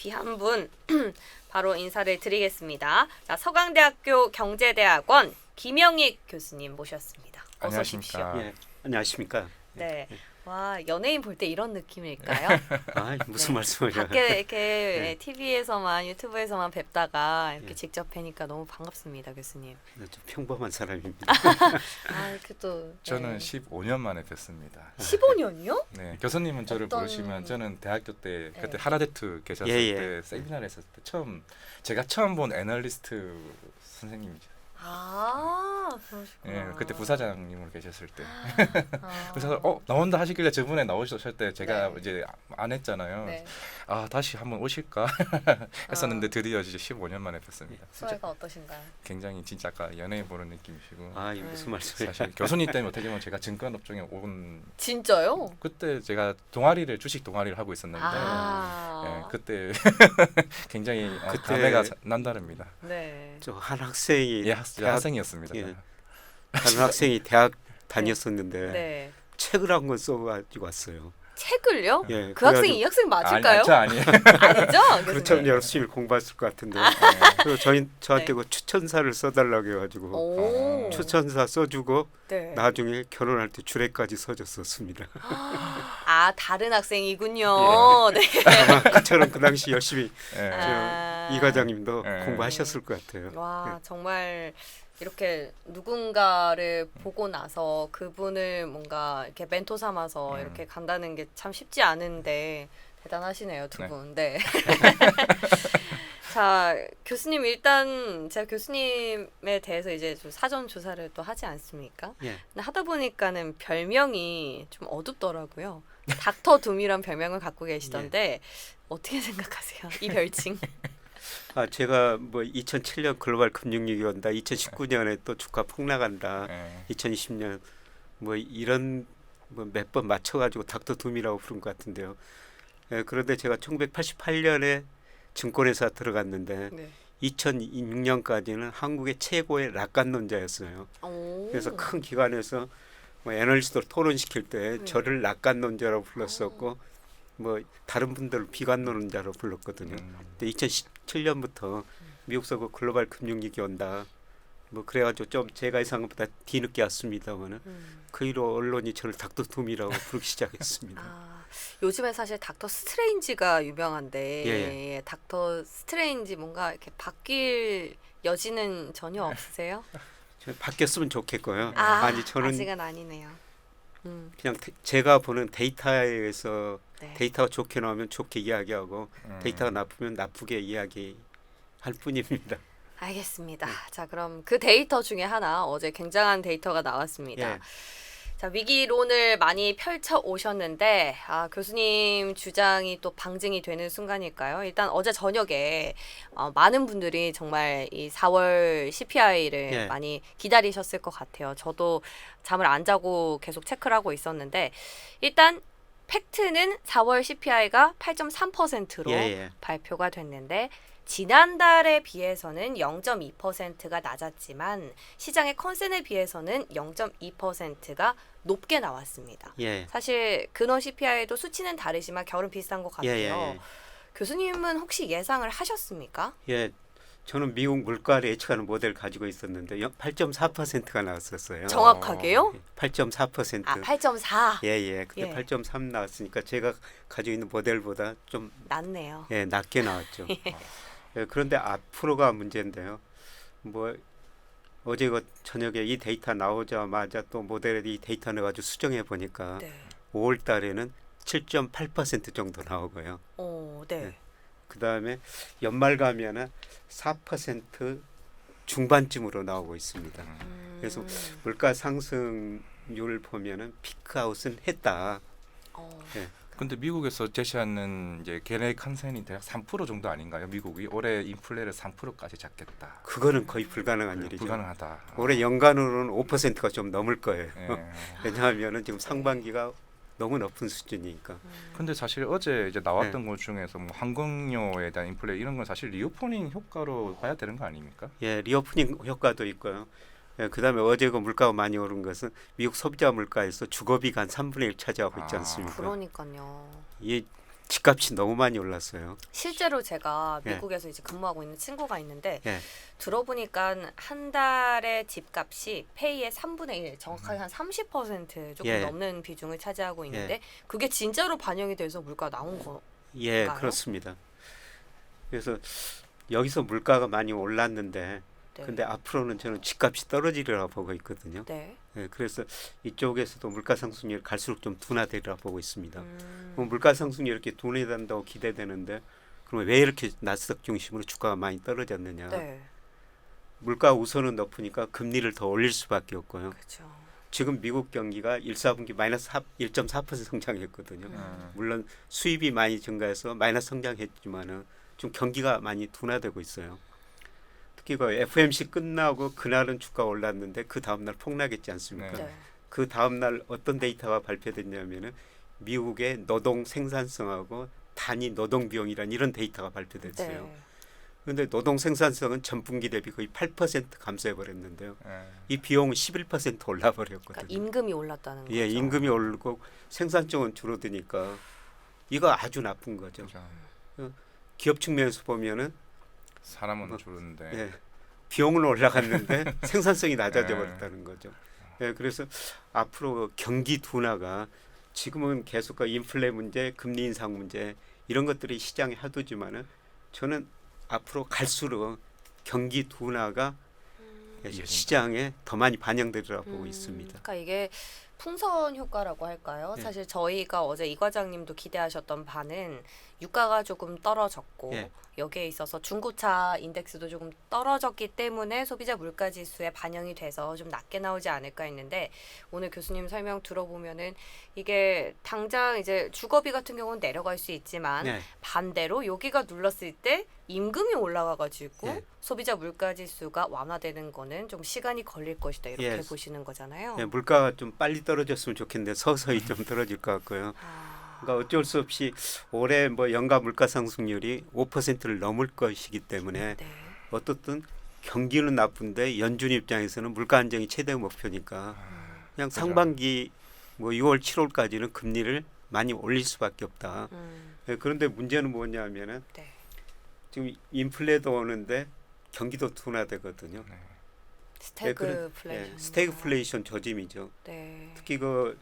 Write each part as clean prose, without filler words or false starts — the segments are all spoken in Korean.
귀한 분 바로 인사를 드리겠습니다. 자, 서강대학교 경제대학원 김영익 교수님 모셨습니다. 어서 오십시오. 안녕하십니까. 예, 안녕하십니까. 네. 와, 연예인 볼 때 이런 느낌일까요? 아, 무슨 네. 말씀을 밖에 이렇게 네. TV에서만 유튜브에서만 뵙다가 이렇게 네. 직접 뵈니까 너무 반갑습니다, 교수님. 좀 평범한 사람입니다. 아, 이렇게 또 저는 15년 만에 뵀습니다. 15년이요? 네, 교수님은 저를 어떤- 부르시면 저는 대학교 때 네. 그때 하라데트 계셨을 예, 예. 때 세미나를 했을 때 제가 처음 본 애널리스트 선생님이죠. 아, 그러시구나. 예, 그때 부사장님으로 계셨을 때. 아. 그래서 나온다 하시길래 저번에 나오셨을 때 제가 네. 이제 안 했잖아요. 네. 아 다시 한번 오실까 했었는데 드디어 이제 15년 만에 뵀습니다. 소회가 어떠신가요? 굉장히 진짜 아까 연예인 보는 느낌이시고 아, 이 무슨 말씀이에요? 사실 교수님 때문에 어떻게 보면 제가 증권업종에 온 진짜요? 그때 제가 주식 동아리를 하고 있었는데 아. 그때 굉장히 그때- 감회가 남다릅니다. 네. 저 한 학생이 예, 학생이었습니다. 예. 저는. 한 학생이 대학 다녔었는데 네. 책을 한 권 써가지고 왔어요. 책을요? 예, 그 학생이 그래가지고- 이 학생 맞을까요? 저 아니에요. 아니죠? 그렇죠. 교수님? 열심히 공부했을 것 같은데. 그리고 저한테 네. 그 추천사를 써달라고 해가지고 오. 추천사 써주고 네. 나중에 결혼할 때 주례까지 써줬었습니다. 아, 다른 학생이군요. 네. 아마 그처럼 그 당시 열심히 예. 아. 이 과장님도 예. 공부하셨을 것 같아요. 와, 정말 이렇게 누군가를 보고 나서 그분을 뭔가 이렇게 멘토 삼아서 이렇게 간다는 게 참 쉽지 않은데 대단하시네요, 두 네. 분. 네. 자, 교수님 일단 제가 교수님에 대해서 이제 좀 사전 조사를 또 하지 않습니까? 예. 근데 하다 보니까는 별명이 좀 어둡더라고요. 닥터 둠이란 별명을 갖고 계시던데 어떻게 생각하세요? 이 별칭? 아, 제가 뭐 2007년 글로벌 금융위기 온다, 2019년에 또 주가 폭락한다, 예. 2020년 뭐 이런 뭐 몇 번 맞춰가지고 닥터 둠이라고 부른 것 같은데요. 예, 그런데 제가 1988년에 증권회사 들어갔는데 네. 2006년까지는 한국의 최고의 낙관론자였어요. 오. 그래서 큰 기관에서 뭐 애널리스트를 토론시킬 때 네. 저를 낙관론자로 불렀었고 뭐 다른 분들을 비관론자로 불렀거든요. 근데 2017년부터 미국서 그 글로벌 금융위기 온다. 뭐 그래가지고 좀 제가 예상한 것보다 뒤늦게 왔습니다만은 그 이후로 언론이 저를 닥터 둠이라고 부르기 시작했습니다. 아, 요즘에 사실 닥터 스트레인지가 유명한데 예, 닥터 스트레인지 뭔가 이렇게 바뀔 여지는 전혀 없으세요? 저 바뀌었으면 좋겠고요. 아, 아니 저는 아직은 아니네요. 그냥 제가 보는 데이터에서 네. 데이터가 좋게 나오면 좋게 이야기하고 데이터가 나쁘면 나쁘게 이야기할 뿐입니다. 알겠습니다. 자, 그럼 그 데이터 중에 하나 어제 굉장한 데이터가 나왔습니다. 예. 자, 위기론을 많이 펼쳐 오셨는데 교수님 주장이 또 방증이 되는 순간일까요? 일단 어제 저녁에 많은 분들이 정말 이 4월 CPI를 예. 많이 기다리셨을 것 같아요. 저도 잠을 안 자고 계속 체크를 하고 있었는데 일단 팩트는 4월 CPI가 8.3%로 예, 예. 발표가 됐는데 지난달에 비해서는 0.2%가 낮았지만 시장의 컨센에 비해서는 0.2%가 높게 나왔습니다. 예. 사실 근원 CPI도 수치는 다르지만 결은 비슷한 것 같아요. 예, 예, 교수님은 혹시 예상을 하셨습니까? 예. 저는 미국 물가를 예측하는 모델을 가지고 있었는데 8.4%가 나왔었어요. 정확하게요? 8.4%. 아, 8.4. 예, 예. 그때 예. 8.3 나왔으니까 제가 가지고 있는 모델보다 좀 낮네요. 낮게 나왔죠. 예, 그런데 앞으로가 문제인데요. 뭐 어제 그 저녁에 이 데이터 나오자마자 또 모델에 이 데이터 넣어가지고 수정해 보니까 네. 5월 달에는 7.8% 정도 나오고요. 네. 네. 그 다음에 연말 가면은 4% 중반쯤으로 나오고 있습니다. 그래서 물가 상승률 보면은 피크아웃은 했다. 네. 근데 미국에서 제시하는 이제 걔네 컨센이 대략 3% 정도 아닌가요? 미국이 올해 인플레를 3%까지 잡겠다. 그거는 거의 불가능한 일이죠. 불가능하다. 올해 연간으로는 5%가 좀 넘을 거예요. 예. 왜냐하면은 지금 상반기가 너무 높은 수준이니까. 근데 사실 어제 이제 네. 나왔던 것 중에서 뭐 항공료에 대한 인플레 이런 건 사실 리오프닝 효과로 봐야 되는 거 아닙니까? 예, 리오프닝 효과도 있고요. 예, 그다음에 어제 그 물가가 많이 오른 것은 미국 소비자 물가에서 주거비가 한 3분의 1 차지하고 있지 않습니까? 그러니까요. 이 집값이 너무 많이 올랐어요. 실제로 제가 예. 미국에서 이제 근무하고 있는 친구가 있는데 예. 들어보니까 한 달에 집값이 페이의 3분의 1, 정확하게 한 30% 조금 예. 넘는 비중을 차지하고 있는데 그게 진짜로 반영이 돼서 물가가 나온 거. 예, 그런가요? 그렇습니다. 그래서 여기서 물가가 많이 올랐는데 네. 근데 앞으로는 저는 집값이 떨어지리라 보고 있거든요. 네. 예, 그래서 이쪽에서도 물가 상승률이 갈수록 좀 둔화되리라 보고 있습니다. 음. 그럼 물가 상승률이 이렇게 둔화된다고 기대되는데 그러면 왜 이렇게 나스닥 중심으로 주가가 많이 떨어졌느냐? 네. 물가 우선은 높으니까 금리를 더 올릴 수밖에 없고요. 그렇죠. 지금 미국 경기가 1사분기 마이너스 1.4% 성장했거든요. 물론 수입이 많이 증가해서 마이너스 성장했지만은 좀 경기가 많이 둔화되고 있어요. 특히 그 FOMC 끝나고 그날은 주가 올랐는데 그 다음 날 폭락했지 않습니까? 네. 그 다음 날 어떤 데이터가 발표됐냐면은 미국의 노동 생산성하고 단위 노동 비용이란 이런 데이터가 발표됐어요. 네. 그런데 노동 생산성은 전분기 대비 거의 8% 감소해 버렸는데요. 예. 이 비용은 11% 올라 그러니까 버렸거든요. 임금이 올랐다는 거죠. 예, 임금이 오르고 생산성은 줄어드니까 이거 아주 나쁜 거죠. 그렇죠. 기업 측면에서 보면은 사람은 줄었는데 예, 비용은 올라갔는데 생산성이 낮아져 예. 버렸다는 거죠. 예, 그래서 앞으로 경기 둔화가 지금은 계속 그 인플레 문제, 금리 인상 문제 이런 것들이 시장에 하도지만은 저는 앞으로 갈수록 경기 둔화가 시장에 더 많이 반영되리라 보고 있습니다. 그러니까 이게 풍선 효과라고 할까요? 예. 사실 저희가 어제 이 과장님도 기대하셨던 바는 유가가 조금 떨어졌고 예. 여기에 있어서 중고차 인덱스도 조금 떨어졌기 때문에 소비자 물가 지수에 반영이 돼서 좀 낮게 나오지 않을까 했는데 오늘 교수님 설명 들어보면은 이게 당장 이제 주거비 같은 경우는 내려갈 수 있지만 네. 반대로 여기가 눌렀을 때 임금이 올라가가지고 예. 소비자 물가 지수가 완화되는 거는 좀 시간이 걸릴 것이다 이렇게 예. 보시는 거잖아요. 예, 물가가 좀 빨리 떨어졌으면 좋겠는데 서서히 좀 떨어질 것 같고요. 그러니까 어쩔 수 없이 올해 뭐 연간 물가 상승률이 5%를 넘을 것이기 때문에 네. 어떻든 경기는 나쁜데 연준 입장에서는 물가 안정이 최대 목표니까 그냥 상반기 뭐 6월, 7월까지는 금리를 많이 올릴 수밖에 없다. 예, 그런데 문제는 뭐냐면은 네. 지금 인플레도 오는데 경기도 둔화되거든요. 네. 스태그플레이션. 스태그플레이션 조짐이죠. 네. 특히 그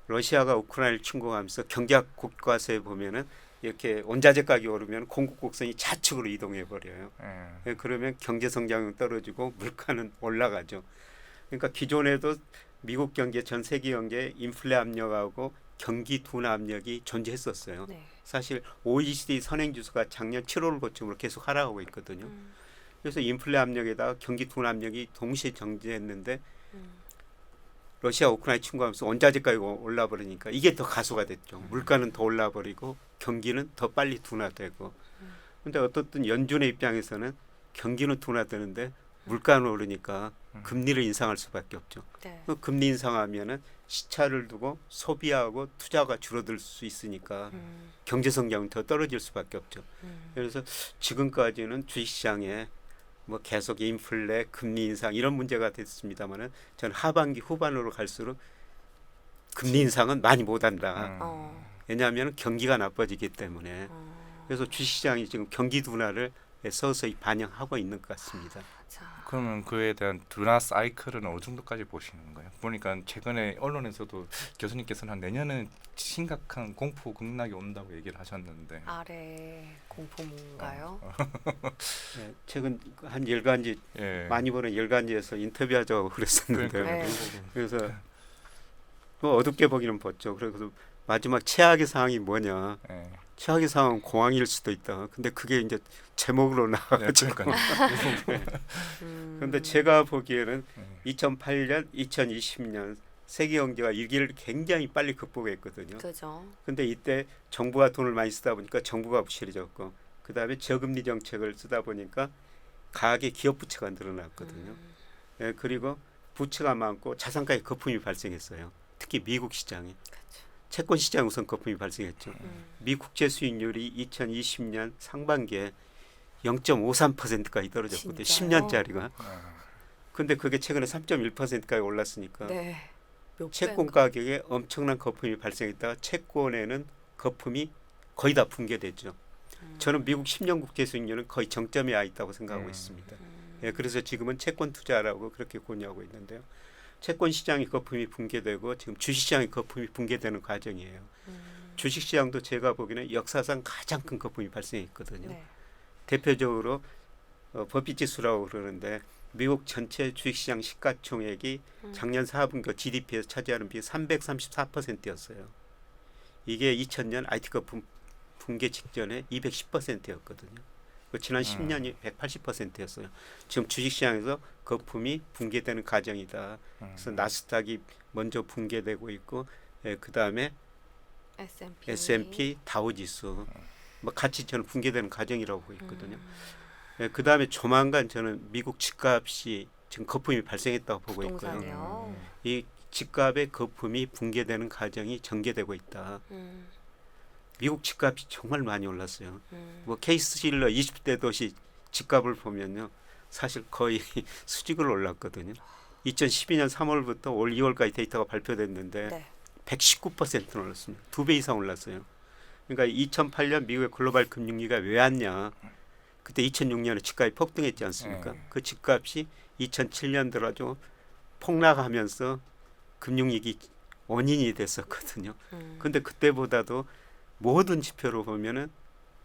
러시아가 우크라이나를 침공하면서 경제학 교과서에 보면은 이렇게 원자재 가격이 오르면 공급 곡선이 좌측으로 이동해 버려요. 예. 예, 그러면 경제 성장은 떨어지고 물가는 올라가죠. 그러니까 기존에도 미국 경제, 전 세계 경제 인플레 압력하고 경기 둔화 압력이 존재했었어요. 네. 사실 OECD 선행 지수가 작년 7월 고점으로 계속 하락하고 있거든요. 그래서 인플레 압력에다가 경기 둔화 압력이 동시에 정지했는데 러시아 우크라이나 침공하면서 원자재 가격이 올라 버리니까 이게 더 가소가 됐죠. 물가는 더 올라 버리고 경기는 더 빨리 둔화되고. 근데 어떻든 연준의 입장에서는 경기는 둔화되는데 물가는 오르니까 금리를 인상할 수밖에 없죠. 네. 그 금리 인상하면은 시차를 두고 소비하고 투자가 줄어들 수 있으니까 경제 성장은 더 떨어질 수밖에 없죠. 그래서 지금까지는 주식시장에 뭐 계속 인플레, 금리 인상 이런 문제가 됐습니다만은 저는 하반기 후반으로 갈수록 금리 인상은 많이 못한다. 왜냐하면 경기가 나빠지기 때문에. 그래서 주식시장이 지금 경기 둔화를 서서히 반영하고 있는 것 같습니다. 자, 그러면 그에 대한 둔화 사이클은 어느 정도까지 보시는 거예요? 보니까 최근에 언론에서도 교수님께서는 한 내년은 심각한 공포 극락이 온다고 얘기를 하셨는데 아래 공포인가요? 네, 최근 한 열간지 예. 많이 보는 열간지에서 인터뷰하자고 그랬었는데요. 네. 그래서 뭐 어둡게 보기는 봤죠. 그래서 마지막 최악의 상황이 뭐냐? 예. 최악의 상황은 공황일 수도 있다. 근데 그게 이제 제목으로 예, 나와가지고. 그러니까요. 그런데 제가 보기에는 예. 2008년, 2020년 세계 경제가 위기를 굉장히 빨리 극복했거든요. 그죠. 근데 이때 정부가 돈을 많이 쓰다 보니까 정부가 부실해졌고, 그 다음에 저금리 정책을 쓰다 보니까 가계 기업 부채가 늘어났거든요. 예, 그리고 부채가 많고 자산가의 거품이 발생했어요. 특히 미국 시장에. 채권 시장 우선 거품이 발생했죠. 미 국채 수익률이 2020년 상반기에 0.53%까지 떨어졌거든요. 진짜요? 10년짜리가. 근데 그게 최근에 3.1%까지 올랐으니까 네. 몇 채권 배인가? 가격에 엄청난 거품이 발생했다가 채권에는 거품이 거의 다 붕괴됐죠. 저는 미국 10년 국채 수익률은 거의 정점에 와 있다고 생각하고 있습니다. 예, 그래서 지금은 채권 투자라고 그렇게 권유하고 있는데요. 채권 시장의 거품이 붕괴되고 지금 주식 시장의 거품이 붕괴되는 과정이에요. 주식 시장도 제가 보기에는 역사상 가장 큰 거품이 발생했거든요. 네. 대표적으로 버핏 지수라고 그러는데 미국 전체 주식시장 시가총액이 작년 4분기 GDP에서 차지하는 비율이 334%였어요. 이게 2000년 IT 거품 붕괴 직전에 210%였거든요. 지난 10년이 180%였어요. 지금 주식시장에서 거품이 붕괴되는 과정이다. 그래서 나스닥이 먼저 붕괴되고 있고, 그 다음에 S&P, 다우지수, 뭐 같이 저는 붕괴되는 과정이라고 보고 있거든요. 그 다음에 조만간 저는 미국 집값이 지금 거품이 발생했다고 보고 있고요. 부동산이요. 이 집값의 거품이 붕괴되는 과정이 전개되고 있다. 미국 집값이 정말 많이 올랐어요. 뭐 케이스 실러 20대 도시 집값을 보면요, 사실 거의 수직으로 올랐거든요. 2012년 3월부터 올 2월까지 데이터가 발표됐는데 네. 119%는 올랐습니다. 2배 이상 올랐어요. 그러니까 2008년 미국의 글로벌 금융위기가 왜 왔냐? 그때 2006년에 집값이 폭등했지 않습니까? 그 집값이 2007년 들어가지고 폭락하면서 금융위기 원인이 됐었거든요. 근데 그때보다도 모든 지표로 보면은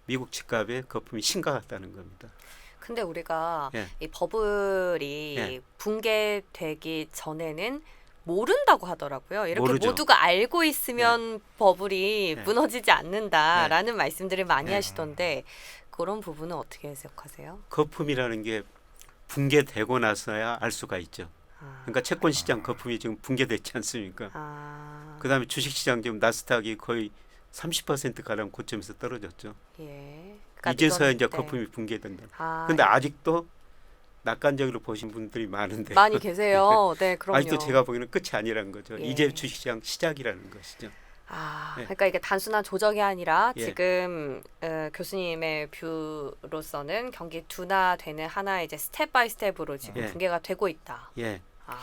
미국 집값의 거품이 심각하다는 겁니다. 근데 우리가 예. 이 버블이 예. 붕괴되기 전에는 모른다고 하더라고요. 이렇게 모르죠. 모두가 알고 있으면 버블이 예. 무너지지 않는다라는 말씀들을 많이 하시던데 그런 부분은 어떻게 해석하세요? 거품이라는 게 붕괴되고 나서야 알 수가 있죠. 그러니까 채권 시장 거품이 지금 붕괴됐지 않습니까? 그다음에 주식 시장 지금 나스닥이 거의 30% 가량 고점에서 떨어졌죠. 예. 이제서야 이건, 이제 네. 거품이 붕괴된다. 아, 근데 아직도 낙관적으로 보신 분들이 많은데 많이 계세요. 네, 그럼요. 아직도 제가 보기에는 끝이 아니라는 거죠. 예. 이제 주식시장 시작이라는 것이죠. 아, 네. 그러니까 이게 단순한 조정이 아니라 예. 지금 교수님의 뷰로서는 경기 둔화되는 하나의 이제 스텝 바이 스텝으로 지금 예. 붕괴가 되고 있다. 예, 아,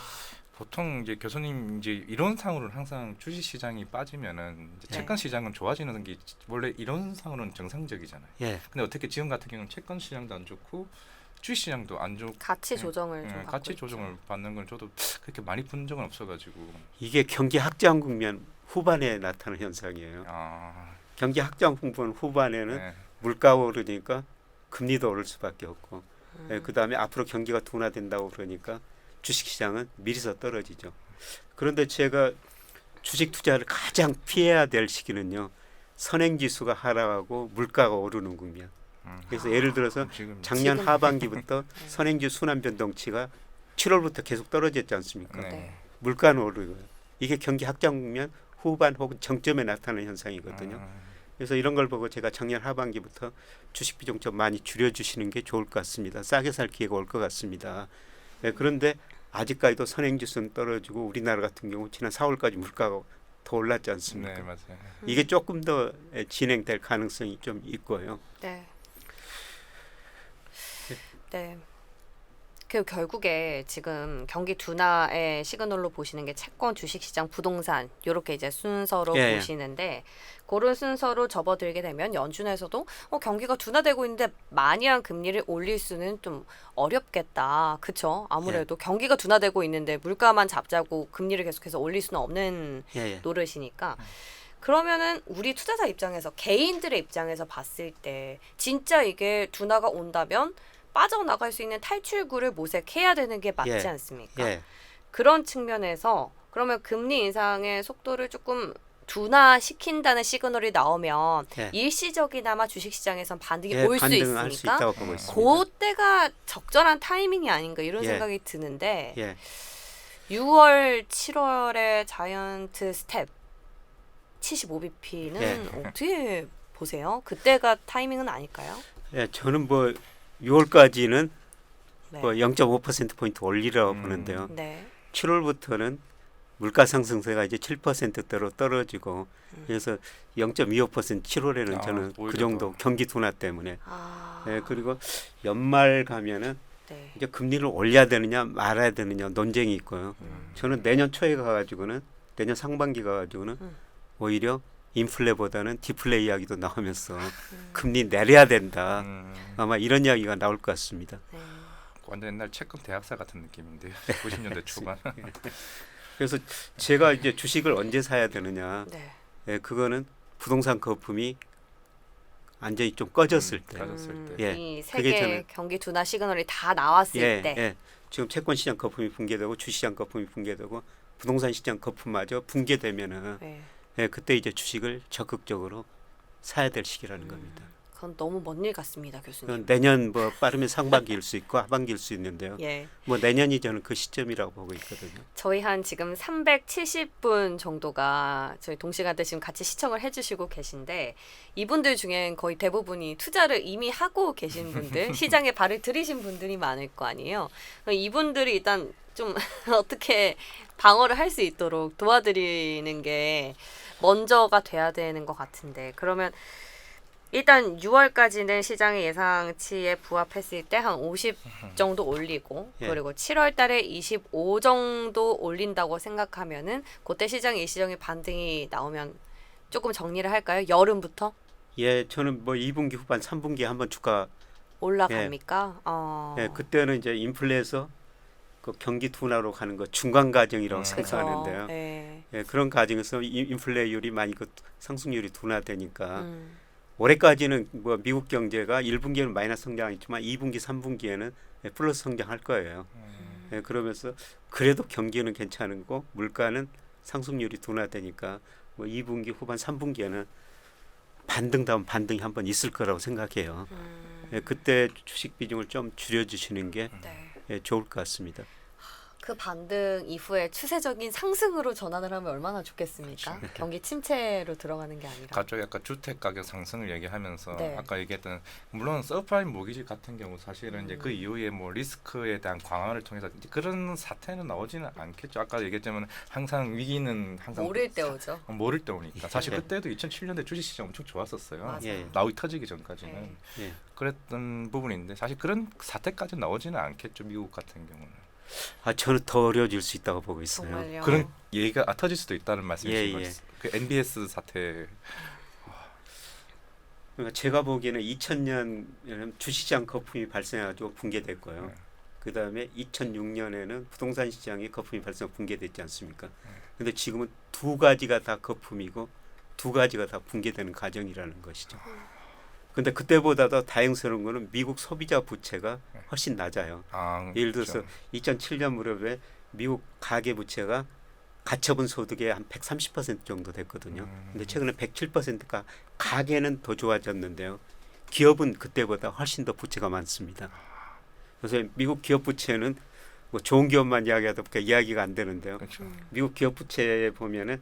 보통 이제 교수님 이제 이론상으로는 항상 주식 시장이 빠지면은 이제 네. 채권 시장은 좋아지는 게 원래 이론상으로는 정상적이잖아요. 예, 근데 어떻게 지금 같은 경우는 채권 시장도 안 좋고 주식 시장도 안 좋고 가치 조정을 좀 받고 가치 있죠. 조정을 받는 건 저도 그렇게 많이 본 적은 없어가지고 이게 경기 확장 국면 후반에 나타나는 현상이에요. 경기 확장 국면 후반에는 네. 물가가 오르니까 금리도 오를 수밖에 없고, 그 다음에 앞으로 경기가 둔화된다고 그러니까 주식시장은 미리서 떨어지죠. 그런데 제가 주식 투자를 가장 피해야 될 시기는요, 선행지수가 하락하고 물가가 오르는 국면. 그래서 예를 들어서 지금 작년 지금. 하반기부터 선행지수 순환 변동치가 7월부터 계속 떨어졌지 않습니까? 네. 네. 물가는 오르고요. 이게 경기 확장 국면 후반 혹은 정점에 나타나는 현상이거든요. 그래서 이런 걸 보고 제가 작년 하반기부터 주식 비중 좀 많이 줄여주시는 게 좋을 것 같습니다. 싸게 살 기회가 올 것 같습니다. 네, 그런데 아직까지도 선행지수는 떨어지고 우리나라 같은 경우 지난 4월까지 물가가 더 올랐지 않습니까? 네, 맞아요. 이게 조금 더 진행될 가능성이 좀 있고요. 네. 네. 그 결국에 지금 경기 둔화의 시그널로 보시는 게 채권, 주식시장, 부동산 이렇게 이제 순서로 예, 예. 보시는데 그런 순서로 접어들게 되면 연준에서도 경기가 둔화되고 있는데 마냥 금리를 올릴 수는 좀 어렵겠다. 그쵸? 아무래도 경기가 둔화되고 있는데 물가만 잡자고 금리를 계속해서 올릴 수는 없는 예, 예. 노릇이니까 그러면은 우리 투자자 입장에서 개인들의 입장에서 봤을 때 진짜 이게 둔화가 온다면 빠져나갈 수 있는 탈출구를 모색해야 되는 게 맞지 예. 않습니까? 예. 그런 측면에서 그러면 금리 인상의 속도를 조금 둔화시킨다는 시그널이 나오면 예. 일시적이나마 주식시장에선 반등이 예, 보일 수 반등할 수 있으니까 있다고 보고 있습니다. 그때가 적절한 타이밍이 아닌가 이런 예. 생각이 드는데 예. 6월, 7월에 자이언트 스텝 75bp는 예. 어떻게 보세요? 그때가 타이밍은 아닐까요? 예, 저는 뭐 6월까지는 네. 뭐 0.5% 포인트 올리라고 보는데요. 네. 7월부터는 물가 상승세가 이제 7%대로 떨어지고 그래서 0.25% 7월에는 저는 그 오히려 정도 더. 경기 둔화 때문에 아. 예, 그리고 연말 가면은 네. 이제 금리를 올려야 되느냐 말아야 되느냐 논쟁이 있고요. 저는 내년 초에 가가지고는 내년 상반기 가가지고는 오히려 인플레보다는 디플레 이야기도 나오면서 금리 내려야 된다. 아마 이런 이야기가 나올 것 같습니다. 완전 옛날 채권 대학사 같은 느낌인데요. 90년대 초반. 그래서 제가 이제 주식을 언제 사야 되느냐? 네. 예, 그거는 부동산 거품이 완전히 좀 꺼졌을 때. 꺼졌을 때. 예, 이 그게 세계 저는- 경기 둔화 시그널이 다 나왔을 예, 때. 예. 지금 채권 시장 거품이 붕괴되고 주시장 거품이 붕괴되고 부동산 시장 거품마저 붕괴되면은 네. 예, 그때 이제 주식을 적극적으로 사야 될 시기라는 겁니다. 그건 너무 먼 일 같습니다, 교수님. 그건 내년 뭐 빠르면 상반기일 수 있고 하반기일 수 있는데요. 예. 뭐 내년이 저는 그 시점이라고 보고 있거든요. 저희 한 지금 370분 정도가 저희 동시간대 지금 같이 시청을 해주시고 계신데 이분들 중엔 거의 대부분이 투자를 이미 하고 계신 분들, 시장에 발을 들이신 분들이 많을 거 아니에요. 이분들이 일단 좀 어떻게 방어를 할 수 있도록 도와드리는 게 먼저가 돼야 되는 것 같은데 그러면 일단 6월까지는 시장의 예상치에 부합했을 때 한 50 정도 올리고 예. 그리고 7월 달에 25 정도 올린다고 생각하면은 그때 시장 일시적인 반등이 나오면 조금 정리를 할까요? 여름부터 예, 저는 뭐 2분기 후반, 3분기에 한번 주가 올라갑니까? 예, 그때는 이제 인플레에서 그 경기 둔화로 가는 거 중간 과정이라고 그쵸. 생각하는데요. 예. 예, 그런 과정에서 인플레율이 많이 그 상승률이 둔화되니까 음. 올해까지는 뭐 미국 경제가 1분기에는 마이너스 성장했지만 2분기, 3분기에는 플러스 성장할 거예요. 예, 그러면서 그래도 경기는 괜찮은 거 물가는 상승률이 둔화되니까 뭐 2분기 후반, 3분기에는 반등 다음 반등이 한번 있을 거라고 생각해요. 예, 그때 주식 비중을 좀 줄여주시는 게 네. 예, 좋을 것 같습니다. 그 반등 이후에 추세적인 상승으로 전환을 하면 얼마나 좋겠습니까? 경기 침체로 들어가는 게 아니라. 갑자기 아까 주택 가격 상승을 얘기하면서 네. 아까 얘기했던 물론 서프라임 모기지 같은 경우 사실은 이제 그 이후에 뭐 리스크에 대한 강화를 통해서 이제 그런 사태는 나오지는 않겠죠. 아까 얘기했지만 항상 위기는 항상 모를 때 오죠. 모를 때 오니까 사실 예. 그때도 2007년대 주식 시장 엄청 좋았었어요. 맞아요. 예. 나우이 터지기 전까지는 네. 예. 그랬던 부분인데 사실 그런 사태까지 나오지는 않겠죠. 미국 같은 경우는 아, 저는 더 어려워질 수 있다고 보고 있어요. 정말요. 그런 얘기가 터질 수도 있다는 말씀이신 예, 거죠. 예. 그 NBS 사태 그러니까 제가 보기에는 2000년에는 주시장 거품이 발생해가지고 붕괴됐고요. 네. 그 다음에 2006년에는 부동산 시장에 거품이 발생하고 붕괴됐지 않습니까? 근데 지금은 두 가지가 다 거품이고 두 가지가 다 붕괴되는 과정이라는 것이죠. 근데 그때보다도 다행스러운 거는 미국 소비자 부채가 훨씬 낮아요. 예를 들어서 그렇죠. 2007년 무렵에 미국 가계 부채가 가처분 소득의 한 130% 정도 됐거든요. 근데 최근에 107%가 가계는 더 좋아졌는데요. 기업은 그때보다 훨씬 더 부채가 많습니다. 그래서 미국 기업 부채는 뭐 좋은 기업만 이야기하다 보니까 이야기가 안 되는데요. 그렇죠. 미국 기업 부채에 보면은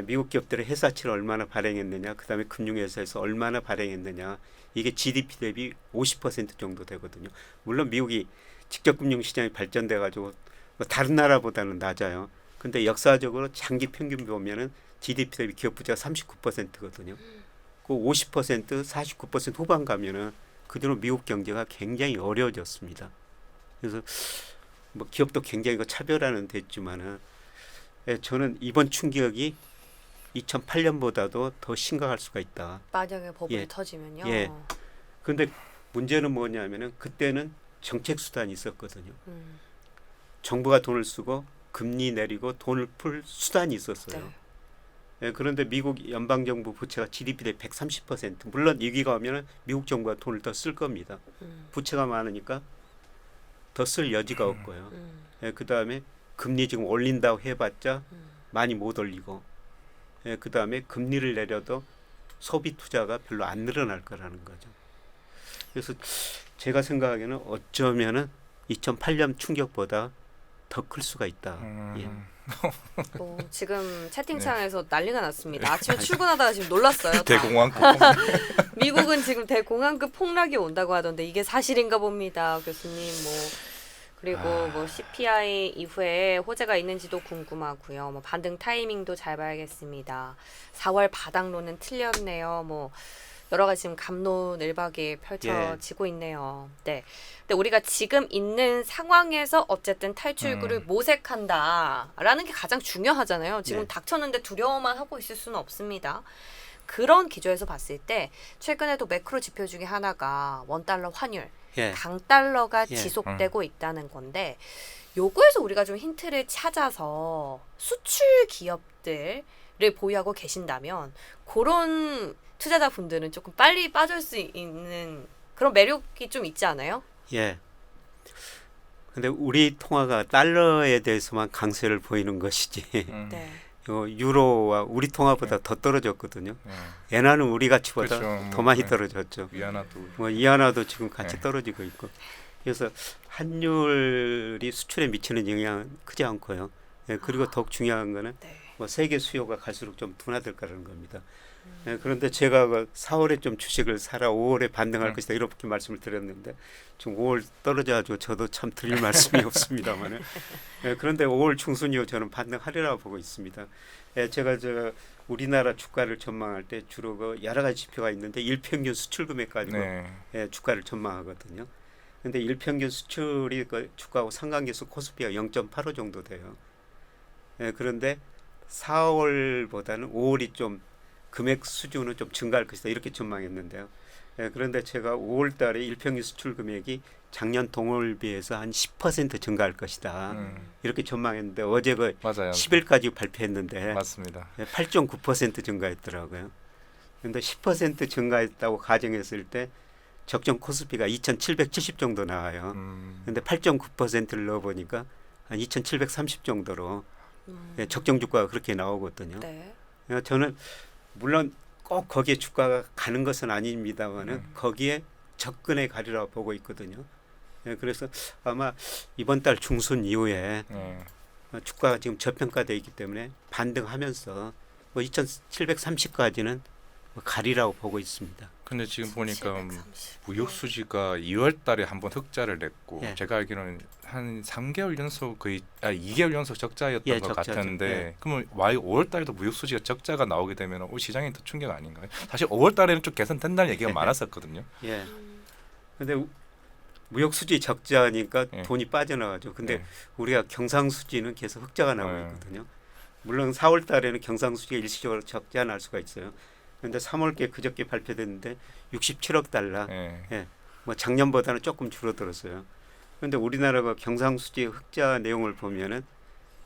미국 기업들의 회사채를 얼마나 발행했느냐, 그다음에 금융회사에서 얼마나 발행했느냐, 이게 GDP 대비 50% 정도 되거든요. 물론 미국이 직접 금융시장이 발전돼가지고 뭐 다른 나라보다는 낮아요. 근데 역사적으로 장기 평균 보면은 GDP 대비 기업 부채가 39%거든요. 그 50%, 49% 후반 가면은 그대로 미국 경제가 굉장히 어려워졌습니다. 그래서 뭐 기업도 굉장히 그 차별화는 됐지만은 저는 이번 충격이 2008년보다도 더 심각할 수가 있다. 만약에 버블이 예. 터지면요. 예. 그런데 문제는 뭐냐면은 그때는 정책 수단이 있었거든요. 음. 정부가 돈을 쓰고 금리 내리고 돈을 풀 수단이 있었어요. 네. 예, 그런데 미국 연방정부 부채가 GDP 대 130%. 물론 위기가 오면은 미국 정부가 돈을 더 쓸 겁니다. 부채가 많으니까 더 쓸 여지가 없고요. 예, 그 다음에 금리 지금 올린다고 해봤자 많이 못 올리고, 예, 그 다음에 금리를 내려도 소비 투자가 별로 안 늘어날 거라는 거죠. 그래서 제가 생각하기에는 어쩌면은 2008년 충격보다 더 클 수가 있다. 예. 뭐 지금 채팅창에서 난리가 났습니다. 아침에 출근하다가 지금 놀랐어요. 다. 대공황급 미국은 지금 대공황급 폭락이 온다고 하던데 이게 사실인가 봅니다, 교수님. 뭐 그리고 뭐 CPI 이후에 호재가 있는지도 궁금하고요. 뭐 반등 타이밍도 잘 봐야겠습니다. 4월 바닥론은 틀렸네요. 뭐 여러 가지 지금 갑론을박이 펼쳐지고 있네요. 네. 근데 우리가 지금 있는 상황에서 어쨌든 탈출구를 모색한다라는 게 가장 중요하잖아요. 지금 네. 닥쳤는데 두려워만 하고 있을 수는 없습니다. 그런 기조에서 봤을 때 최근에도 매크로 지표 중에 하나가 원달러 환율, 예. 강달러가 예. 지속되고 있다는 건데 요거에서 우리가 좀 힌트를 찾아서 수출 기업들을 보유하고 계신다면 그런 투자자분들은 조금 빨리 빠질 수 있는 그런 매력이 좀 있지 않아요? 예. 근데 우리 통화가 달러에 대해서만 강세를 보이는 것이지 네. 유로와 우리 통화보다 더 떨어졌거든요. 예. 엔화는 우리 가치보다 그렇죠. 더 많이 네. 떨어졌죠. 위안화도 뭐 이하나도 지금 같이 네. 떨어지고 있고 그래서 환율이 수출에 미치는 영향은 크지 않고요. 예, 그리고 더욱 중요한 거는 네. 뭐 세계 수요가 갈수록 좀 둔화될 거라는 겁니다. 예, 그런데 제가 4월에 좀 주식을 사라 5월에 반등할 것이다 이렇게 말씀을 드렸는데 지금 5월 떨어져가지고 저도 참 드릴 말씀이 없습니다만은 예, 그런데 5월 중순 이후 저는 반등하리라고 보고 있습니다. 예, 제가 우리나라 주가를 전망할 때 주로 여러 가지 지표가 있는데 일평균 수출 금액 가지고 네. 예, 주가를 전망하거든요. 근데 일평균 수출이 주가하고 상관계수 코스피가 0.85 정도 돼요. 예, 그런데 4월보다는 5월이 좀 금액 수준은 좀 증가할 것이다 이렇게 전망했는데요. 예, 그런데 제가 5월 달에 일평균 수출 금액이 작년 동월 비해서 한 10% 증가할 것이다. 이렇게 전망했는데 어제 맞아요. 10일까지 발표했는데 맞습니다. 8.9% 증가했더라고요. 그런데 10% 증가했다고 가정했을 때 적정 코스피가 2,770 정도 나와요. 그런데 8.9%를 넣어보니까 한 2,730 정도로 예, 적정 주가가 그렇게 나오거든요. 네. 저는 물론 꼭 거기에 주가가 가는 것은 아닙니다만은 거기에 접근해 가리라고 보고 있거든요. 예, 그래서 아마 이번 달 중순 이후에 네. 주가가 지금 저평가되어 있기 때문에 반등하면서 뭐 2,730까지는 가리라고 보고 있습니다. 근데 지금 보니까 730. 무역 수지가 2월 달에 한번 흑자를 냈고 예. 제가 알기로는 한 3개월 연속 거의 2개월 연속 적자였던 예, 것 적자죠. 같았는데 예. 그러면 5월 달에도 무역 수지가 적자가 나오게 되면 시장이 더 충격 아닌가요? 사실 5월 달에는 좀 개선된다는 얘기가 많았었거든요. 예. 근데 무역 수지 적자니까 예. 돈이 빠져나가죠. 근데 예. 우리가 경상수지는 계속 흑자가 나오고 예. 있거든요. 물론 4월 달에는 경상수지가 일시적으로 적자 날 수가 있어요. 그런데 3월께 그저께 발표됐는데 67억 달러. 예. 뭐 작년보다는 조금 줄어들었어요. 그런데 우리나라가 경상수지 흑자 내용을 보면은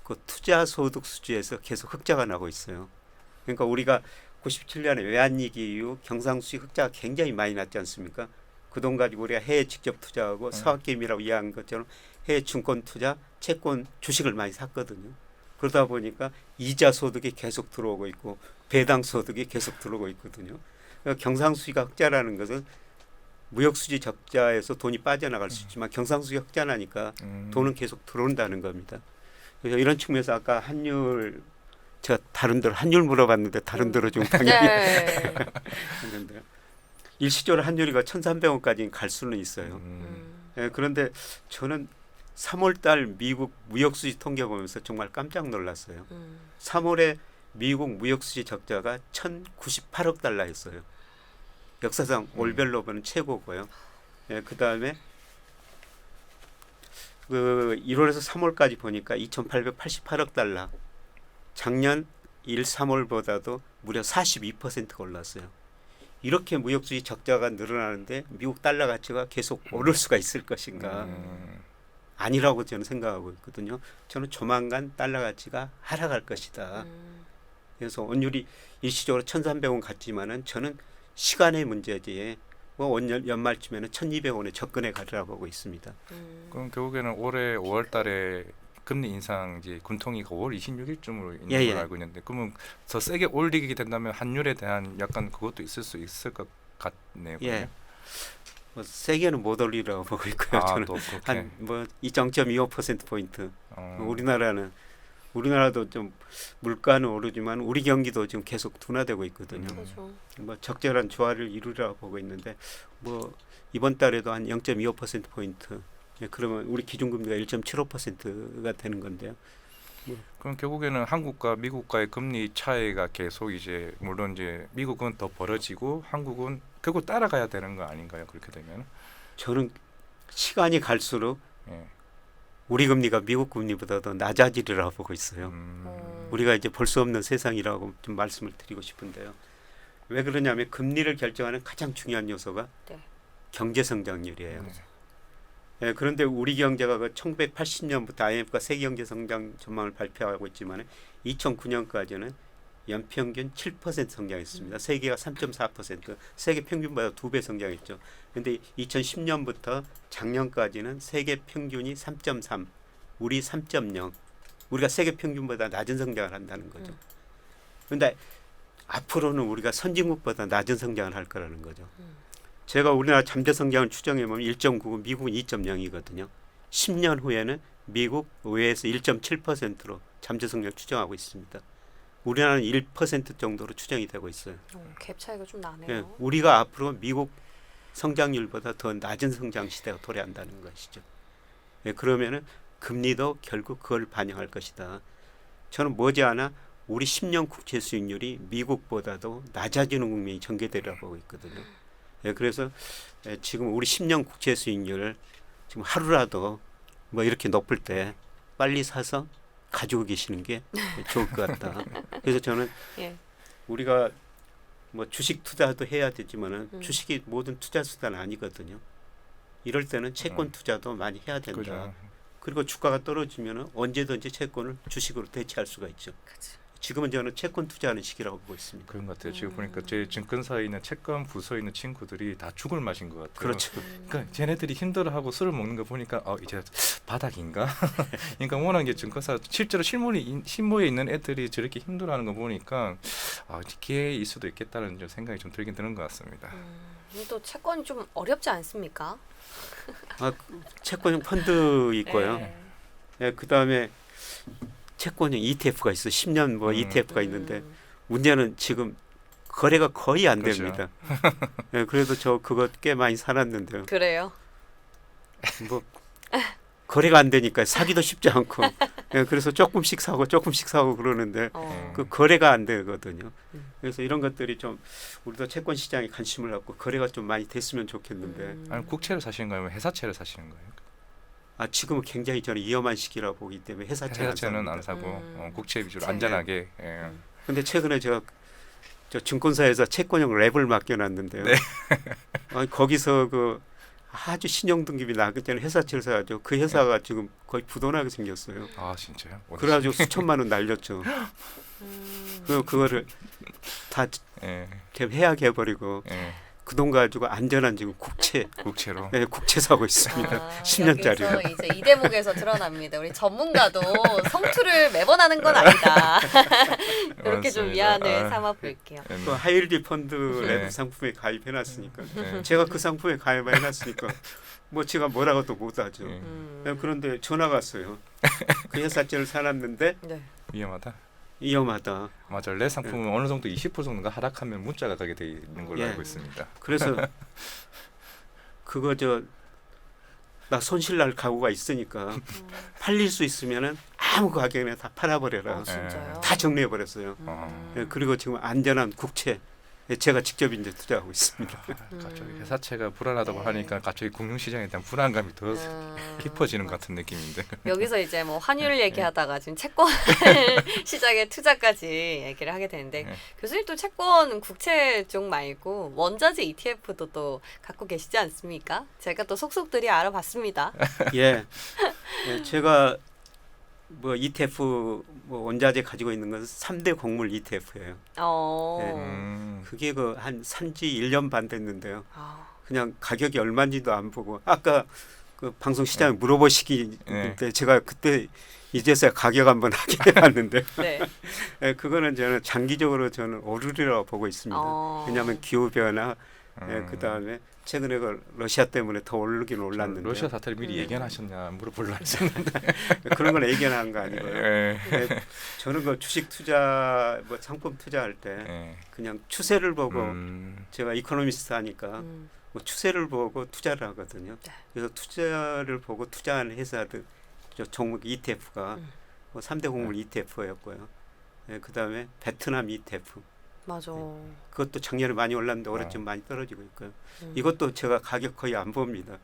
그 투자소득 수지에서 계속 흑자가 나고 있어요. 그러니까 우리가 97년에 외환위기 이후 경상수지 흑자가 굉장히 많이 났지 않습니까? 그 돈 가지고 우리가 해외 직접 투자하고 사학개미라고 이해한 것처럼 해외 증권 투자, 채권, 주식을 많이 샀거든요. 그러다 보니까 이자 소득이 계속 들어오고 있고 배당 소득이 계속 들어오고 있거든요. 그러니까 경상수지가 흑자라는 것은 무역수지 적자에서 돈이 빠져나갈 수 있지만 경상수지 흑자 나니까 돈은 계속 들어온다는 겁니다. 그래서 이런 측면에서 아까 환율 제가 다른 데로 환율 물어봤는데 다른 데로 좀 방향이 네. 했는데 일시적으로 환율이가 1,300원까지 갈 수는 있어요. 예, 그런데 저는 3월달 미국 무역수지 통계 보면서 정말 깜짝 놀랐어요. 3월에 미국 무역수지 적자가 1,098억 달러였어요. 역사상 월별로 보면 최고고요. 예, 그다음에 그 1월에서 3월까지 보니까 2,888억 달러. 작년 1, 3월보다도 무려 42%가 올랐어요. 이렇게 무역수지 적자가 늘어나는데 미국 달러 가치가 계속 오를 수가 있을 것인가? 아니라고 저는 생각하고 있거든요. 저는 조만간 달러 가치가 하락할 것이다. 그래서 원율이 일시적으로 1,300원 같지만은 저는 시간의 문제지. 뭐 연말쯤에는 1,200원에 접근해 가리라고 보고 있습니다. 그럼 결국에는 올해 5월 달에 금리 인상 이제 군통위가 5월 26일쯤으로 있는 예, 예. 걸로 알고 있는데 그러면 더 세게 올리게 된다면 환율에 대한 약간 그것도 있을 수 있을 것 같네요. 예. 뭐 세게는 못 올리라고 보고 있고요. 저는 또 그렇게. 한 뭐 2.25% 포인트. 우리나라도 좀 물가는 오르지만 우리 경기도 지금 계속 둔화되고 있거든요. 그렇죠. 뭐 적절한 조화를 이루리라고 보고 있는데 뭐 이번 달에도 한 0.25% 포인트. 예, 그러면 우리 기준금리가 1.75%가 되는 건데요. 그럼 결국에는 한국과 미국과의 금리 차이가 계속 이제 물론 이제 미국은 더 벌어지고 한국은 결국 따라가야 되는 거 아닌가요? 그렇게 되면? 저는 시간이 갈수록 예. 우리 금리가 미국 금리보다 더 낮아지리라고 보고 있어요. 음. 우리가 이제 볼 수 없는 세상이라고 좀 말씀을 드리고 싶은데요. 왜 그러냐면 금리를 결정하는 가장 중요한 요소가 네. 경제 성장률이에요. 네. 예, 그런데 우리 경제가 그 1980년부터 IMF가 세계 경제 성장 전망을 발표하고 있지만 2009년까지는 연평균 7% 성장했습니다. 세계가 3.4%, 세계 평균보다 2배 성장했죠. 그런데 2010년부터 작년까지는 세계 평균이 3.3, 우리 3.0. 우리가 세계 평균보다 낮은 성장을 한다는 거죠. 그런데 앞으로는 우리가 선진국보다 낮은 성장을 할 거라는 거죠. 제가 우리나라 잠재 성장을 추정해보면 1.9고 미국은 2.0이거든요. 10년 후에는 미국 의회에서 1.7%로 잠재 성장을 추정하고 있습니다. 우리나라는 1% 정도로 추정이 되고 있어요. 갭 차이가 좀 나네요. 예, 우리가 앞으로 미국 성장률보다 더 낮은 성장 시대가 도래한다는 것이죠. 예, 그러면은 금리도 결국 그걸 반영할 것이다. 저는 머지않아 우리 10년 국채 수익률이 미국보다도 낮아지는 국면이 전개되리라고 보고 있거든요. 예, 그래서 지금 우리 10년 국채 수익률을 지금 하루라도 뭐 이렇게 높을 때 빨리 사서 가지고 계시는 게 좋을 것 같다. 그래서 저는 예. 우리가 뭐 주식 투자도 해야 되지만은 주식이 모든 투자 수단은 아니거든요. 이럴 때는 채권 투자도 많이 해야 된다. 그죠. 그리고 주가가 떨어지면은 언제든지 채권을 주식으로 대체할 수가 있죠. 그치. 지금은 저는 채권 투자하는 시기라고 보고 있습니다. 그런 것 같아요. 지금 보니까 제 증권사에 있는 채권 부서에 있는 친구들이 다 죽을 맛인 것 같아요. 그렇죠. 그러니까 쟤네들이 힘들어하고 술을 먹는 거 보니까 이제 바닥인가? 그러니까 워낙 이제 증권사 실제로 실무에 있는 애들이 저렇게 힘들어하는 거 보니까 기회일 수도 있겠다는 좀 생각이 좀 들긴 드는 것 같습니다. 또 채권이 좀 어렵지 않습니까? 채권형 펀드 있고요. 네. 예, 그다음에 채권형 ETF가 있어. 10년 뭐 ETF가 있는데 문제는 지금 거래가 거의 안 그렇죠. 됩니다. 예, 그래도 저 그거 꽤 많이 살았는데요. 그래요? 뭐 거래가 안 되니까 사기도 쉽지 않고 예, 그래서 조금씩 사고 그러는데 그 거래가 안 되거든요. 그래서 이런 것들이 좀 우리도 채권 시장에 관심을 갖고 거래가 좀 많이 됐으면 좋겠는데 아니 국채를 사시는 거예요? 회사채를 사시는 거예요? 지금은 굉장히 저는 위험한 시기라고 보기 때문에 회사채는 안 사고 국채 위주로 안전하게. 예. 근데 최근에 저 증권사에서 채권형 랩을 맡겨놨는데요. 네. 거기서 그 아주 신용 등급이 낮기 때문에 회사채를 사야죠. 그 회사가 지금 거의 부도나게 생겼어요. 아 진짜요? 그래가지고 수천만 원 날렸죠. 그거를 다 예. 해약해버리고 예. 그 돈 가지고 안전한 지금 국채로. 네, 국채 사고 있습니다. 10년짜리로. 여기서 이제 이 대목에서 드러납니다. 우리 전문가도 성투를 매번 하는 건 아니다. 이렇게 좀 맞습니다. 위안을 삼아 볼게요. 또 하이힐드 펀드 네. 랩 상품에 가입해놨으니까 네. 제가 그 상품에 가입해놨으니까 뭐 제가 뭐라고도 못하죠. 그런데 전화가 왔어요. 그 회사채를 사놨는데 네. 위험하다. 위험하다. 맞아. 내 상품은 어느 정도 20% 정도가 하락하면 문자가 가게 돼 있는 걸로 예. 알고 있습니다. 그래서 그거 나 손실 날 각오가 있으니까 팔릴 수 있으면은 아무 가격에 다 팔아버려라. 진짜요? 다 정리해 버렸어요. 예, 그리고 지금 안전한 국채 제가 직접 이제 투자하고 있습니다. 갑자기 회사채가 불안하다고 하니까 갑자기 금융시장에 대한 불안감이 더 깊어지는 것 같은 느낌인데. 여기서 이제 뭐 환율 얘기하다가 지금 채권 시장의 투자까지 얘기를 하게 되는데 네. 교수님 또 채권 국채 쪽 말고 원자재 ETF도 또 갖고 계시지 않습니까? 제가 또 속속들이 알아봤습니다. 예, 제가 뭐 ETF 뭐 원자재 가지고 있는 것은 3대 곡물 ETF예요. 그게 그 한 산지 1년 반 됐는데요. 그냥 가격이 얼마인지도 안 보고 아까 그 방송 시장에 물어보시기때 제가 그때 이제서야 가격 한번 확인해봤는데 네. 그거는 저는 장기적으로 저는 오르리라고 보고 있습니다. 왜냐하면 기후 변화, 그다음에 최근에 그 러시아 때문에 더 오르긴 올랐는데 러시아 사태를 미리 예견하셨냐 물어보려 했었는데 그런 걸 예견한 거 아니고요. 예. 저는 그 주식 투자 뭐 상품 투자할 때 그냥 추세를 보고 제가 이코노미스트 하니까 뭐 추세를 보고 투자를 하거든요. 그래서 투자를 보고 투자하는 회사들 종목 ETF가 뭐 3대 곡물 ETF였고요. 예, 그다음에 베트남 ETF. 맞아. 그것도 작년에 많이 올랐는데 올해 좀 많이 떨어지고 있고요. 이것도 제가 가격 거의 안 봅니다.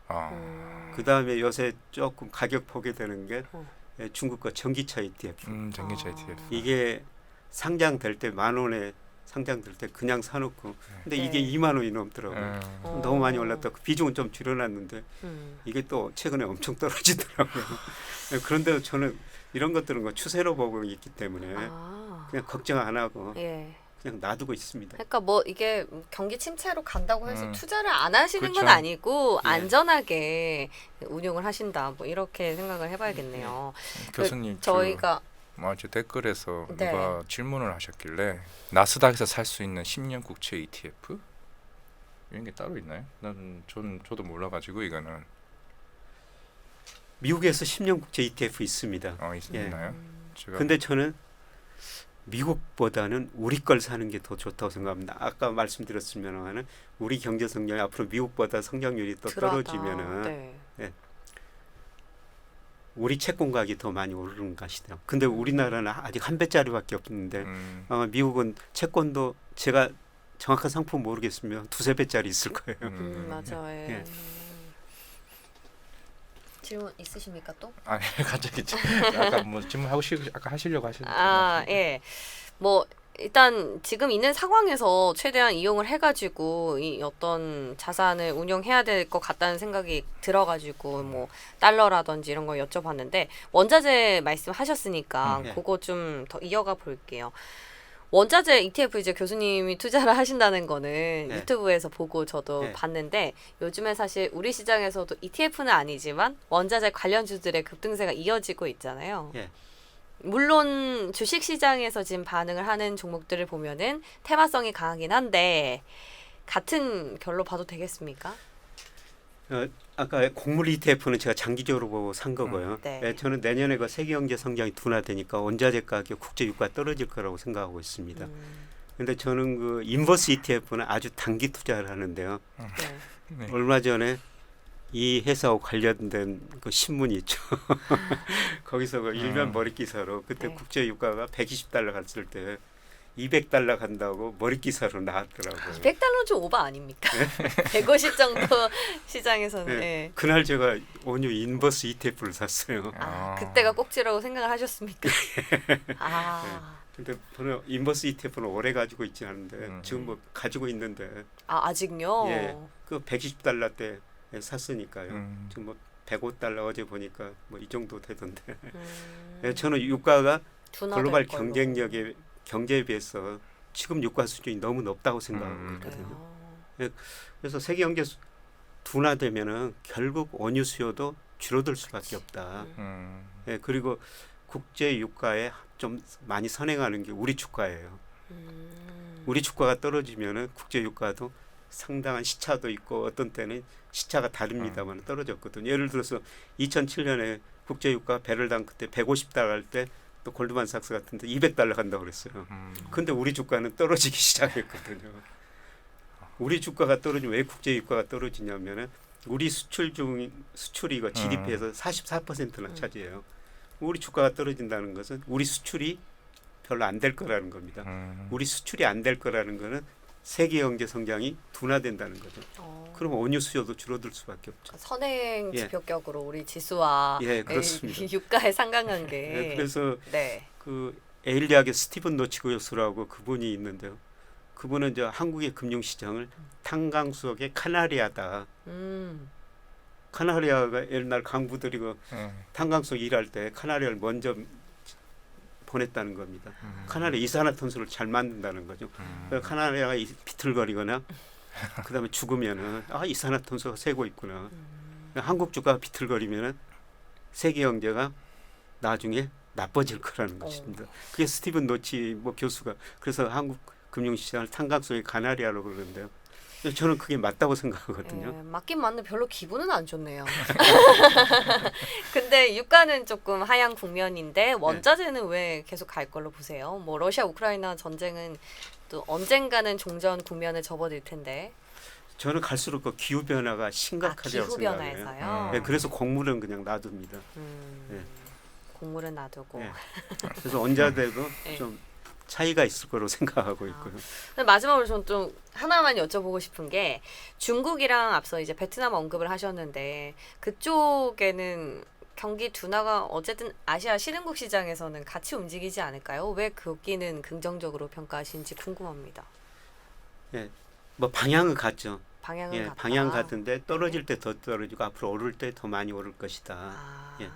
그다음에 요새 조금 가격 보게 되는 게 예, 중국 거 전기차 ETF. 전기차 ETF. 이게 상장될 때 10,000원에 상장될 때 그냥 사놓고 근데 이게 2만 원이 넘더라고요. 너무 많이 올랐다. 그 비중은 좀 줄여놨는데 이게 또 최근에 엄청 떨어지더라고요. 그런데도 저는 이런 것들은 추세로 보고 있기 때문에 그냥 걱정 안 하고 예. 그냥 놔두고 있습니다. 그러니까 뭐 이게 경기 침체로 간다고 해서 투자를 안 하시는 그쵸. 건 아니고 예. 안전하게 운용을 하신다. 뭐 이렇게 생각을 해봐야겠네요. 교수님 저희가 제 댓글에서 네. 누가 질문을 하셨길래 나스닥에서 살 수 있는 10년 국채 ETF 이런 게 따로 있나요? 저도 몰라가지고 이거는 미국에서 10년 국채 ETF 있습니다. 예. 있나요? 제가 근데 저는 미국보다는 우리 걸 사는 게 더 좋다고 생각합니다. 아까 말씀드렸으면은 우리 경제 성장이 앞으로 미국보다 성장률이 더 떨어지면은 네. 우리 채권 가격이 더 많이 오르는 것이다. 근데 우리나라는 아직 한 배짜리밖에 없는데 미국은 채권도 제가 정확한 상품 모르겠으면 2-3배짜리 있을 거예요. 맞아요. 예. 질문 있으십니까 또? 아니 갑자기 아까 뭐 질문하고 아까 하시려고 하셨는데 예. 뭐 일단 지금 있는 상황에서 최대한 이용을 해가지고 이 어떤 자산을 운용해야 될 것 같다는 생각이 들어가지고 뭐 달러라든지 이런 거 여쭤봤는데 원자재 말씀하셨으니까 그거 좀 더 이어가 볼게요. 원자재 ETF 이제 교수님이 투자를 하신다는 거는 유튜브에서 보고 저도 봤는데 요즘에 사실 우리 시장에서도 ETF는 아니지만 원자재 관련주들의 급등세가 이어지고 있잖아요. 물론 주식시장에서 지금 반응을 하는 종목들을 보면은 테마성이 강하긴 한데 같은 결로 봐도 되겠습니까? 아까 곡물 ETF는 제가 장기적으로 보고 산 거고요. 네. 저는 내년에 그 세계 경제 성장이 둔화되니까 원자재 가격, 국제 유가 떨어질 거라고 생각하고 있습니다. 근데 저는 그 인버스 ETF는 아주 단기 투자를 하는데요. 네. 얼마 전에 이 회사와 관련된 그 신문이 있죠. 거기서 그 일면 머리 기사로 그때 국제 유가가 120달러 갔을 때 200달러 간다고 머리 기사로 나왔더라고요. 200달러 좀 오버 아닙니까? 150 정도 시장에서는. 예. 그날 제가 온유 인버스 ETF를 샀어요. 그때가 꼭지라고 생각을 하셨습니까? 근데 저는 인버스 ETF는 오래 가지고 있지 않은데 지금 뭐 가지고 있는데 아직요? 예, 그 120달러 때 샀으니까요. 지금 뭐 105달러 어제 보니까 뭐 이 정도 되던데. 저는 유가가 글로벌 경쟁력의 경제에 비해서 지금 유가 수준이 너무 높다고 생각하거든요. 그래서 세계 경제 둔화되면은 결국 원유 수요도 줄어들 수밖에 없다. 그리고 국제 유가에 좀 많이 선행하는 게 우리 주가예요. 우리 주가가 떨어지면은 국제 유가도 상당한 시차도 있고 어떤 때는 시차가 다릅니다만 떨어졌거든요. 예를 들어서 2007년에 국제 유가 배럴당 그때 150달러 할 때 또 골드만삭스 같은데 200달러 간다고 그랬어요. 근데 우리 주가는 떨어지기 시작했거든요. 우리 주가가 떨어지면 왜 국제 유가가 떨어지냐면은 우리 수출이 이거 GDP에서 44%나 차지해요. 우리 주가가 떨어진다는 것은 우리 수출이 별로 안 될 거라는 겁니다. 우리 수출이 안 될 거라는 거는 세계 경제 성장이 둔화된다는 거죠. 그러면 원유 수요도 줄어들 수밖에 없죠. 선행 지표격으로 우리 지수와 그렇습니다. 유가의 상관관계. 그래서 그 에일리학의 스티븐 노치 교수라고 그분이 있는데요. 그분은 한국의 금융시장을 탄광수역의 카나리아다. 카나리아가 옛날 강부들이 그 탄광수역 일할 때 카나리아를 먼저 보냈다는 겁니다. 카나리아 이산화탄소를 잘 만든다는 거죠. 카나리아가 비틀거리거나 그다음에 죽으면은 이산화탄소가 새고 있구나. 한국 주가가 비틀거리면은 세계 경제가 나중에 나빠질 거라는 것입니다. 그게 스티븐 노치 교수가 그래서 한국 금융시장을 탄광수역의 카나리아로 그러는데요. 저는 그게 맞다고 생각하거든요. 맞긴 맞는데 별로 기분은 안 좋네요. 근데 유가는 조금 하향 국면인데 원자재는 왜 계속 갈 걸로 보세요? 뭐 러시아 우크라이나 전쟁은 또 언젠가는 종전 국면에 접어들 텐데. 저는 갈수록 그 기후 변화가 심각하다고 기후 생각해요. 변화에서요. 그래서 곡물은 그냥 놔둡니다. 동물은 놔두고. 예. 그래서 원자대도 네. 좀 차이가 있을 거로 생각하고 있고요. 근데 마지막으로 좀 하나만 여쭤보고 싶은 게 중국이랑 앞서 이제 베트남 언급을 하셨는데 그쪽에는 경기 둔화가 어쨌든 아시아 신흥국 시장에서는 같이 움직이지 않을까요? 왜 거기는 긍정적으로 평가하시는지 궁금합니다. 예, 뭐 방향은 같죠. 방향은 예, 같다. 방향 같은데 떨어질 때 더 떨어지고 앞으로 오를 때 더 많이 오를 것이다. 아, 예.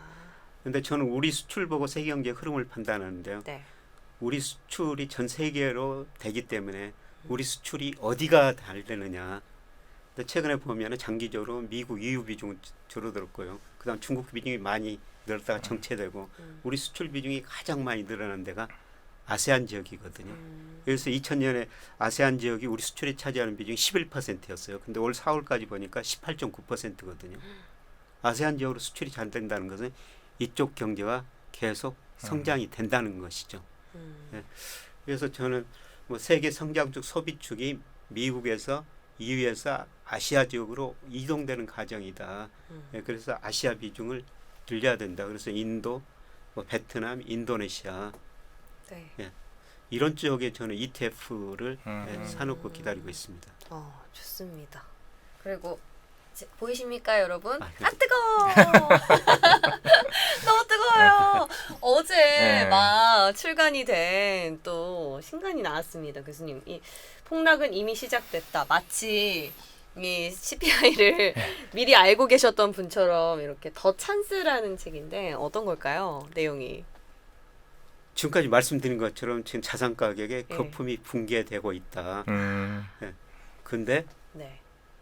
근데 저는 우리 수출 보고 세계 경제 흐름을 판단하는데요. 네. 우리 수출이 전 세계로 되기 때문에 우리 수출이 어디가 다르느냐. 근데 최근에 보면은 장기적으로 미국 EU 비중은 줄어들었고요. 그다음 중국 비중이 많이 늘었다가 정체되고 우리 수출 비중이 가장 많이 늘어난 데가 아세안 지역이거든요. 그래서 2000년에 아세안 지역이 우리 수출이 차지하는 비중이 11%였어요. 근데 올 4월까지 보니까 18.9%거든요. 아세안 지역으로 수출이 잘 된다는 것은 이쪽 경제가 계속 성장이 된다는 것이죠. 예. 그래서 저는 뭐 세계 성장축 소비축이 미국에서 EU에서 아시아 지역으로 이동되는 과정이다. 예, 그래서 아시아 비중을 늘려야 된다. 그래서 인도, 뭐 베트남, 인도네시아 네. 예, 이런 쪽에 저는 ETF를 사놓고 기다리고 있습니다. 좋습니다. 그리고 보이십니까 여러분? 아, 네. 아 뜨거워! 너무 뜨거워요. 어제 네. 막 출간이 된 또 신간이 나왔습니다, 교수님. 이 폭락은 이미 시작됐다. 마치 이 CPI를 미리 알고 계셨던 분처럼 이렇게 더 찬스라는 책인데 어떤 걸까요? 내용이. 지금까지 말씀드린 것처럼 지금 자산 가격에 예. 거품이 붕괴되고 있다. 음. 근데 네.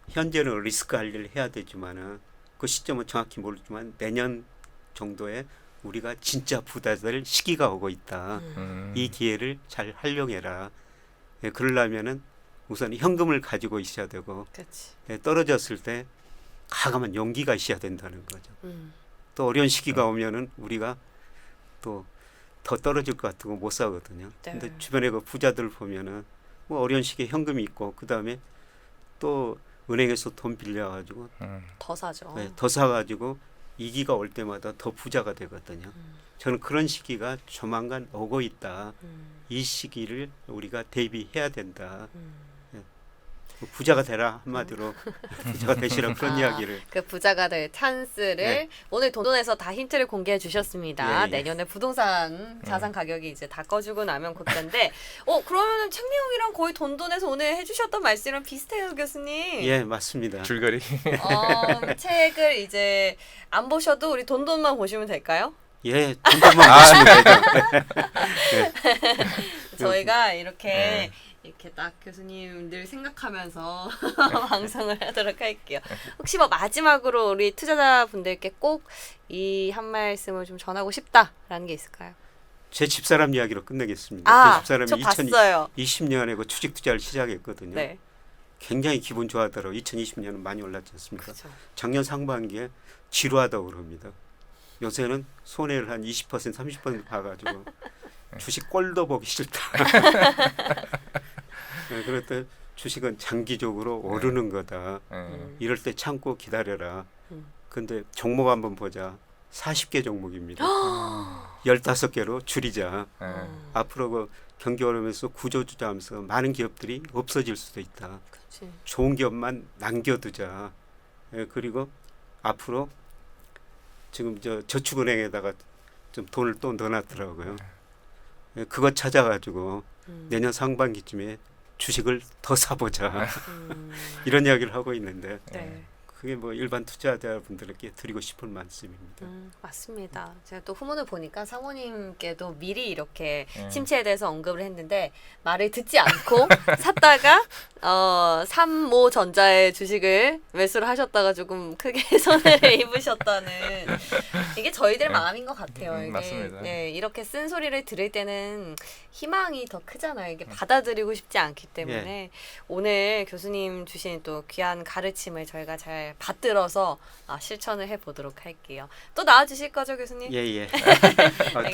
현재는 리스크 관리를 해야 되지만은 그 시점은 정확히 모르지만 내년 정도에 우리가 진짜 부자 될 시기가 오고 있다. 이 기회를 잘 활용해라. 예, 그러려면은 우선 현금을 가지고 있어야 되고 그렇지. 예, 떨어졌을 때 과감한 용기가 있어야 된다는 거죠. 또 어려운 시기가 오면은 우리가 또 더 떨어질 것 같고 못 사거든요. 네. 근데 주변에 그 부자들 보면은 뭐 어려운 시기에 현금이 있고 그 다음에 또 은행에서 돈 빌려가지고 더 사죠. 네, 더 사가지고 이기가 올 때마다 더 부자가 되거든요. 저는 그런 시기가 조만간 오고 있다. 이 시기를 우리가 대비해야 된다. 예. 부자가 되라 한마디로 부자가 되시라 그런 이야기를. 그 부자가 될 찬스를 네. 오늘 돈돈에서 다 힌트를 공개해 주셨습니다. 예, 예. 내년에 부동산 자산 가격이 이제 다 꺼주고 나면 그때인데, 그러면은 책 내용이랑 거의 돈돈에서 오늘 해주셨던 말씀이랑 비슷해요, 교수님. 예, 맞습니다. 줄거리. 책을 이제 안 보셔도 우리 돈돈만 보시면 될까요? 예, 돈돈만 보시면 되죠. 저희가 이렇게 네. 이렇게 딱 교수님 늘 생각하면서 방송을 하도록 할게요. 혹시 뭐 마지막으로 우리 투자자분들께 꼭 이 한 말씀을 좀 전하고 싶다라는 게 있을까요? 제 집사람 이야기로 끝내겠습니다. 제 저 집사람이 봤어요. 2020년에 그 주식 투자를 시작했거든요. 네, 굉장히 기분 좋아하더라고요. 2020년은 많이 올랐지 않습니까? 그렇죠. 작년 상반기에 지루하다고 그럽니다. 요새는 손해를 한 20% 30% 봐가지고 주식 꼴도 보기 싫다. 네, 그럴 때 주식은 장기적으로 오르는 거다. 이럴 때 참고 기다려라. 근데 종목 한번 보자. 40개 종목입니다. 15개로 줄이자. 앞으로 그 경기 어려우면서 구조조정하면서 많은 기업들이 없어질 수도 있다. 그렇지. 좋은 기업만 남겨두자. 예, 그리고 앞으로 지금 저축은행에다가 좀 돈을 또 넣어놨더라고요. 예, 그거 찾아가지고 내년 상반기쯤에 주식을 더 사보자. 이런 이야기를 하고 있는데 네. 그게 뭐 일반 투자자분들에게 드리고 싶은 말씀입니다. 맞습니다. 제가 또 후문을 보니까 사모님께도 미리 이렇게 네. 침체에 대해서 언급을 했는데 말을 듣지 않고 샀다가 삼모전자의 주식을 매수를 하셨다가 조금 크게 손해를 입으셨다는 이게 저희들 마음인 것 같아요. 이게 맞습니다. 네, 이렇게 쓴 소리를 들을 때는 희망이 더 크잖아요. 이게 받아들이고 싶지 않기 때문에 오늘 교수님 주신 또 귀한 가르침을 저희가 잘 받들어서 실천을 해보도록 할게요. 또 나와주실 거죠, 교수님? 예예.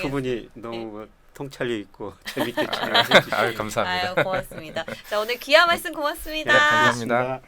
두 분이 너무 통찰력 있고 재밌게 진행해 주시고 아유, 감사합니다. 아유, 고맙습니다. 자, 오늘 귀한 말씀 고맙습니다. 네, 감사합니다.